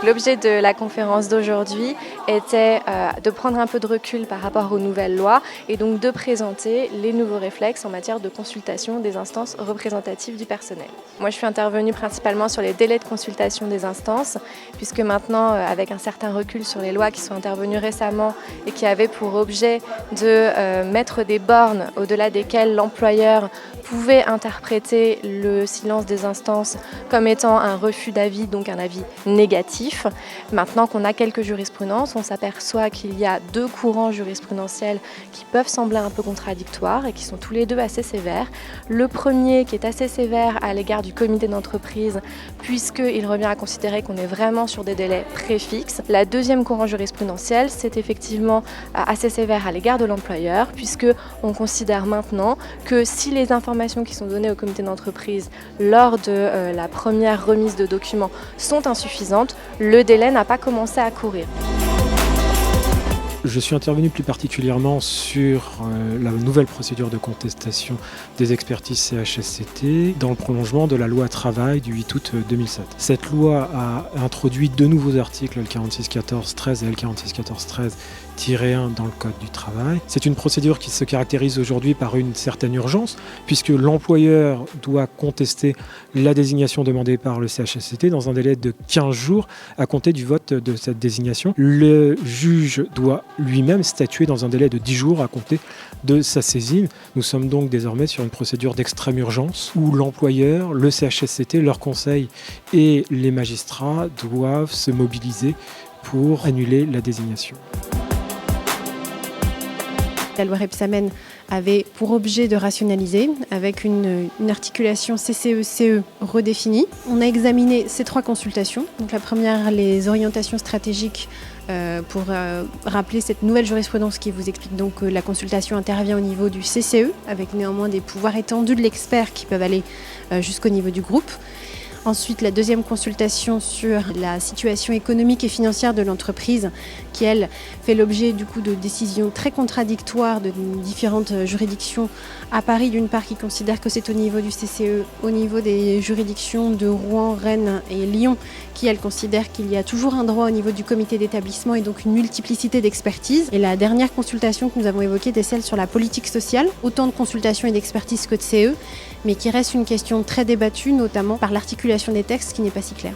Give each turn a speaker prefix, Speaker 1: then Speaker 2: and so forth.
Speaker 1: L'objet de la conférence d'aujourd'hui était de prendre un peu de recul par rapport aux nouvelles lois et donc de présenter les nouveaux réflexes en matière de consultation des instances représentatives du personnel. Moi, je suis intervenue principalement sur les délais de consultation des instances, puisque maintenant, avec un certain recul sur les lois qui sont intervenues récemment et qui avaient pour objet de mettre des bornes au-delà desquelles l'employeur pouvait interpréter le silence des instances comme étant un refus d'avis, donc un avis négatif. Maintenant qu'on a quelques jurisprudences, on s'aperçoit qu'il y a deux courants jurisprudentiels qui peuvent sembler un peu contradictoires et qui sont tous les deux assez sévères. Le premier qui est assez sévère à l'égard du comité d'entreprise, puisqu'il revient à considérer qu'on est vraiment sur des délais préfixes. La deuxième courant jurisprudentiel, c'est effectivement assez sévère à l'égard de l'employeur, puisqu'on considère maintenant que si les informations qui sont données au comité d'entreprise lors de la première remise de documents sont insuffisantes, le délai n'a pas commencé à courir.
Speaker 2: Je suis intervenu plus particulièrement sur la nouvelle procédure de contestation des expertises CHSCT dans le prolongement de la loi travail du 8 août 2007. Cette loi a introduit deux nouveaux articles, L4614-13 et L4614-13-1 dans le Code du travail. C'est une procédure qui se caractérise aujourd'hui par une certaine urgence, puisque l'employeur doit contester la désignation demandée par le CHSCT dans un délai de 15 jours à compter du vote de cette désignation. Le juge doit lui-même statuer dans un délai de 10 jours à compter de sa saisine. Nous sommes donc désormais sur une procédure d'extrême urgence où l'employeur, le CHSCT, leur conseil et les magistrats doivent se mobiliser pour annuler la désignation.
Speaker 3: La loi Rebsamen avait pour objet de rationaliser avec une articulation CCE-CE redéfinie. On a examiné ces trois consultations. Donc la première, les orientations stratégiques pour rappeler cette nouvelle jurisprudence qui vous explique donc que la consultation intervient au niveau du CCE avec néanmoins des pouvoirs étendus de l'expert qui peuvent aller jusqu'au niveau du groupe. Ensuite, la deuxième consultation sur la situation économique et financière de l'entreprise qui, elle, fait l'objet du coup de décisions très contradictoires de différentes juridictions à Paris, d'une part, qui considèrent que c'est au niveau du CCE, au niveau des juridictions de Rouen, Rennes et Lyon, qui, elles, considèrent qu'il y a toujours un droit au niveau du comité d'établissement et donc une multiplicité d'expertises. Et la dernière consultation que nous avons évoquée était celle sur la politique sociale, autant de consultations et d'expertises que de CE, mais qui reste une question très débattue, notamment par l'articulation des textes qui n'est pas si claire.